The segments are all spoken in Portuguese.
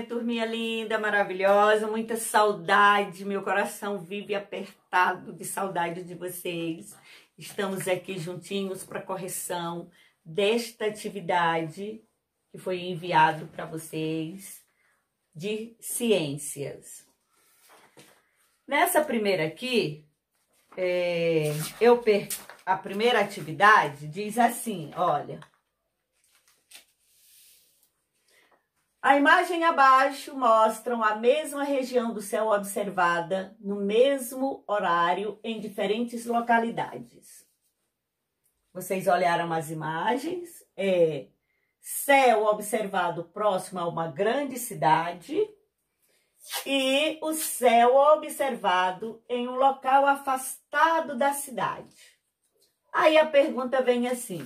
turminha linda, maravilhosa, muita saudade, meu coração vive apertado de saudade de vocês. Estamos aqui juntinhos para correção desta atividade que foi enviado para vocês de ciências. Nessa primeira aqui, a primeira atividade diz assim, olha. A imagem abaixo mostram a mesma região do céu observada no mesmo horário em diferentes localidades. Vocês olharam as imagens, céu observado próximo a uma grande cidade e o céu observado em um local afastado da cidade. Aí a pergunta vem assim: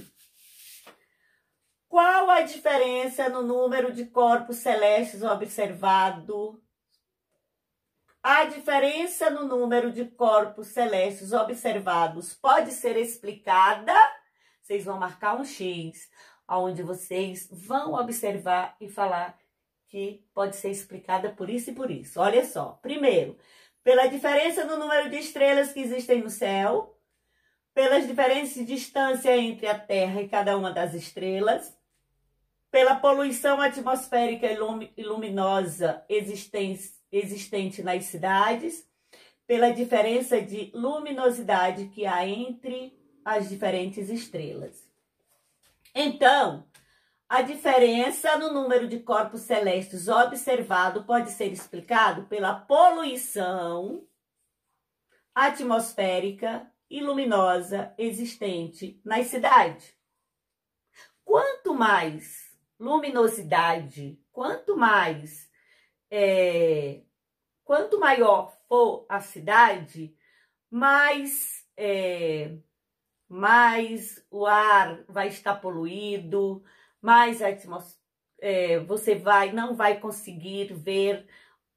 qual a diferença no número de corpos celestes observado? A diferença no número de corpos celestes observados pode ser explicada? Vocês vão marcar um X, onde vocês vão observar e falar que pode ser explicada por isso e por isso. Olha só. Primeiro, pela diferença no número de estrelas que existem no céu, pelas diferenças de distância entre a Terra e cada uma das estrelas, pela poluição atmosférica e luminosa existente nas cidades, pela diferença de luminosidade que há entre as diferentes estrelas. Então, a diferença no número de corpos celestes observado pode ser explicado pela poluição atmosférica e luminosa existente nas cidades. Quanto mais luminosidade, quanto maior for a cidade, mais o ar vai estar poluído, mais a você não vai conseguir ver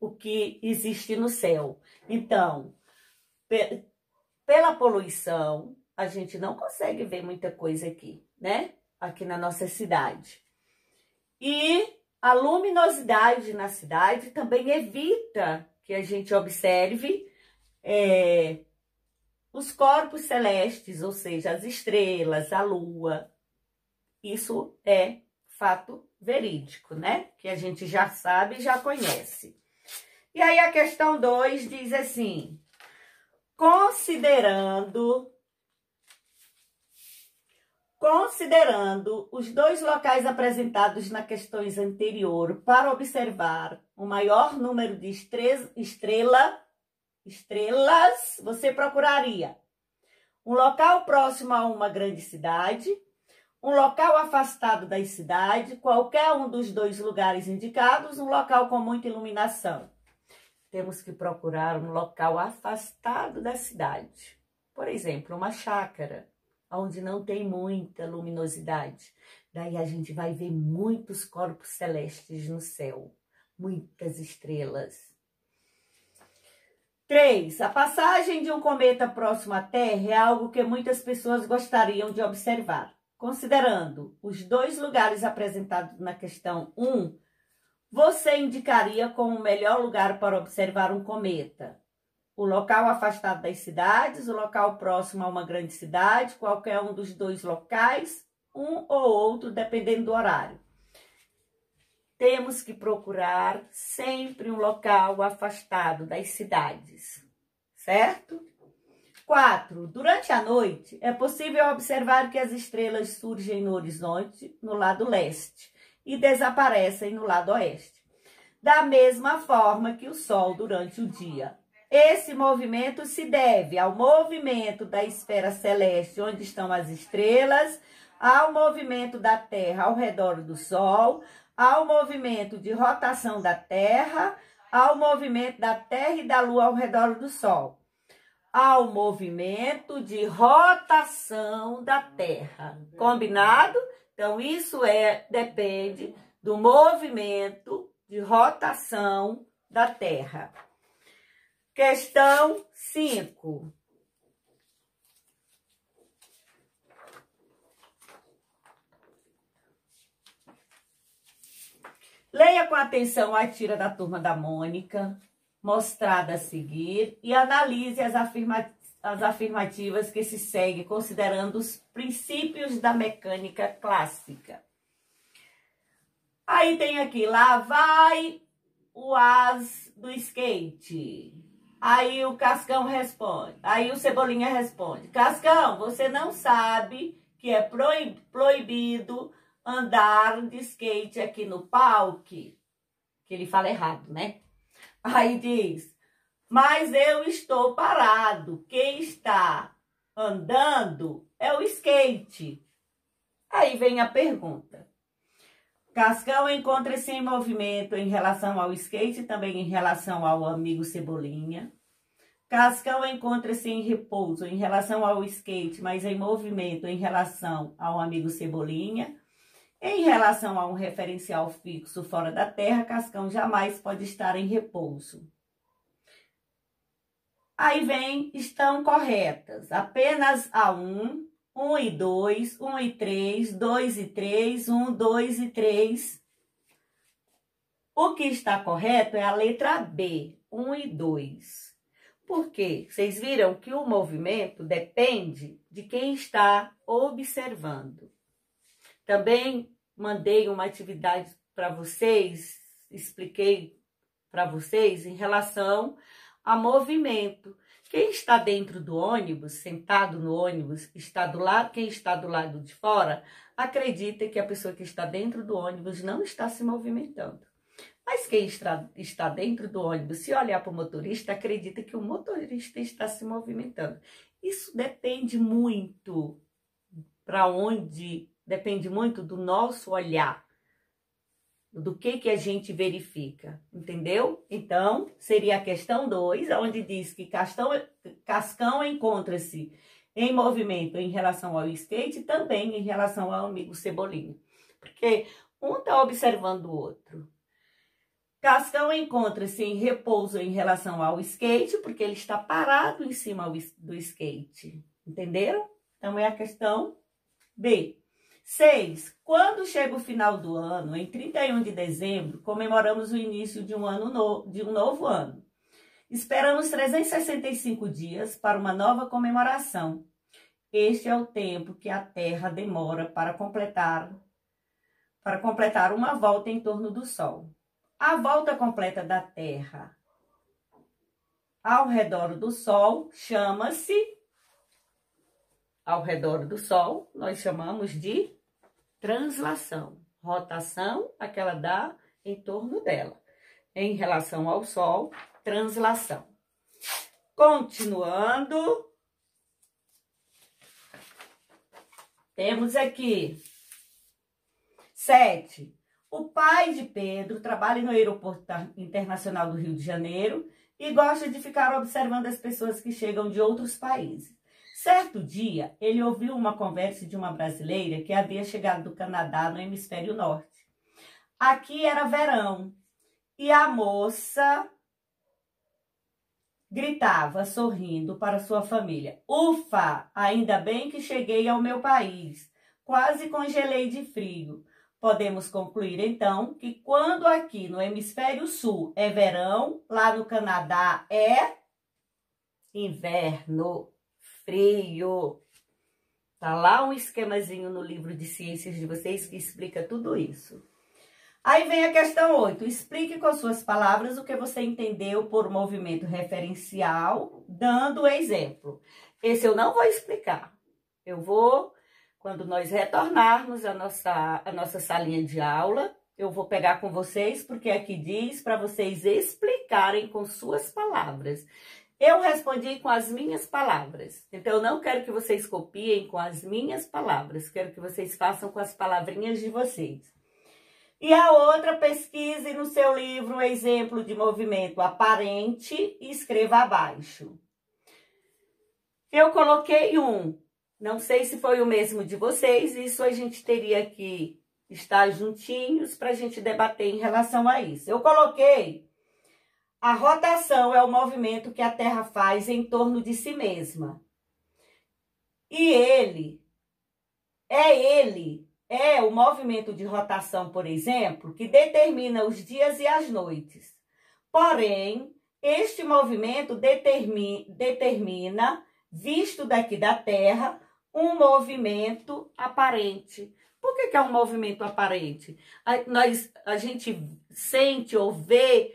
o que existe no céu. Então, pela poluição, a gente não consegue ver muita coisa aqui, né? Aqui na nossa cidade. E a luminosidade na cidade também evita que a gente observe os corpos celestes, ou seja, as estrelas, a lua. Isso é fato verídico, né? Que a gente já sabe e já conhece. E aí a questão 2 diz assim: Considerando os dois locais apresentados na questões anterior para observar o maior número de estrelas, você procuraria um local próximo a uma grande cidade, um local afastado da cidade, qualquer um dos dois lugares indicados, um local com muita iluminação. Temos que procurar um local afastado da cidade. Por exemplo, uma chácara, onde não tem muita luminosidade. Daí a gente vai ver muitos corpos celestes no céu, muitas estrelas. 3. A passagem de um cometa próximo à Terra é algo que muitas pessoas gostariam de observar. Considerando os dois lugares apresentados na questão 1, você indicaria como o melhor lugar para observar um cometa? O local afastado das cidades, o local próximo a uma grande cidade, qualquer um dos dois locais, um ou outro, dependendo do horário. Temos que procurar sempre um local afastado das cidades, certo? 4. Durante a noite, é possível observar que as estrelas surgem no horizonte, no lado leste, e desaparecem no lado oeste, da mesma forma que o Sol durante o dia. Esse movimento se deve ao movimento da esfera celeste, onde estão as estrelas, ao movimento da Terra ao redor do Sol, ao movimento de rotação da Terra, ao movimento da Terra e da Lua ao redor do Sol, ao movimento de rotação da Terra. Combinado? Então, isso depende do movimento de rotação da Terra. Questão 5. Leia com atenção a tira da Turma da Mônica, mostrada a seguir, e analise as afirmativas que se seguem, considerando os princípios da mecânica clássica. Aí tem aqui, lá vai o as do skate. Aí o Cascão responde, aí o Cebolinha responde, Cascão, você não sabe que é proibido andar de skate aqui no parque? Que ele fala errado, né? Aí diz, mas eu estou parado, quem está andando é o skate. Aí vem a pergunta. Cascão encontra-se em movimento em relação ao skate, também em relação ao amigo Cebolinha. Cascão encontra-se em repouso em relação ao skate, mas em movimento em relação ao amigo Cebolinha. Em relação a um referencial fixo fora da Terra, Cascão jamais pode estar em repouso. Aí vem, estão corretas. Apenas a 1, 1 e 2, 1 e 3, 2 e 3, 1, 2 e 3. O que está correto é a letra B, 1 e 2. Por quê? Vocês viram que o movimento depende de quem está observando. Também mandei uma atividade para vocês, expliquei para vocês em relação a movimento. Quem está dentro do ônibus, sentado no ônibus, quem está do lado de fora, acredita que a pessoa que está dentro do ônibus não está se movimentando. Mas quem está dentro do ônibus, se olhar para o motorista, acredita que o motorista está se movimentando. Isso depende muito depende muito do nosso olhar, do que a gente verifica, entendeu? Então, seria a questão 2, onde diz que Cascão encontra-se em movimento em relação ao skate e também em relação ao amigo Cebolinha. Porque um está observando o outro. Cascão encontra-se em repouso em relação ao skate, porque ele está parado em cima do skate. Entenderam? Então, é a questão B. 6. Quando chega o final do ano, em 31 de dezembro, comemoramos o início de um novo ano. Esperamos 365 dias para uma nova comemoração. Este é o tempo que a Terra demora para completar uma volta em torno do Sol. A volta completa da Terra ao redor do Sol nós chamamos de translação. Rotação, aquela dá em torno dela. Em relação ao Sol, translação. Continuando, temos aqui 7. O pai de Pedro trabalha no Aeroporto Internacional do Rio de Janeiro e gosta de ficar observando as pessoas que chegam de outros países. Certo dia, ele ouviu uma conversa de uma brasileira que havia chegado do Canadá no hemisfério norte. Aqui era verão e a moça gritava, sorrindo para sua família. Ufa, ainda bem que cheguei ao meu país. Quase congelei de frio. Podemos concluir, então, que quando aqui no hemisfério sul é verão, lá no Canadá é inverno. Frio. Tá lá um esquemazinho no livro de ciências de vocês que explica tudo isso. Aí vem a questão 8. Explique com suas palavras o que você entendeu por movimento referencial, dando o exemplo. Esse eu não vou explicar. Eu vou, quando nós retornarmos à nossa salinha de aula, eu vou pegar com vocês, porque aqui diz para vocês explicarem com suas palavras. Eu respondi com as minhas palavras, então eu não quero que vocês copiem com as minhas palavras, quero que vocês façam com as palavrinhas de vocês. E a outra, pesquise no seu livro o exemplo de movimento aparente e escreva abaixo. Eu coloquei um, não sei se foi o mesmo de vocês, isso a gente teria que estar juntinhos para a gente debater em relação a isso. Eu coloquei: a rotação é o movimento que a Terra faz em torno de si mesma. E ele é o movimento de rotação, por exemplo, que determina os dias e as noites. Porém, este movimento determina, visto daqui da Terra, um movimento aparente. Por que é um movimento aparente? A gente sente ou vê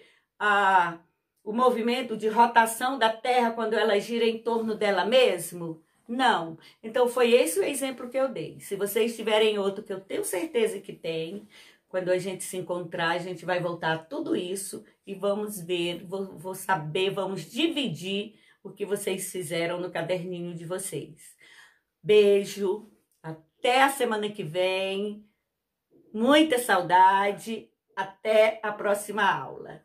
o movimento de rotação da Terra quando ela gira em torno dela mesma? Não. Então, foi esse o exemplo que eu dei. Se vocês tiverem outro, que eu tenho certeza que tem, quando a gente se encontrar, a gente vai voltar a tudo isso e vamos ver, vou saber, vamos dividir o que vocês fizeram no caderninho de vocês. Beijo, até a semana que vem, muita saudade, até a próxima aula.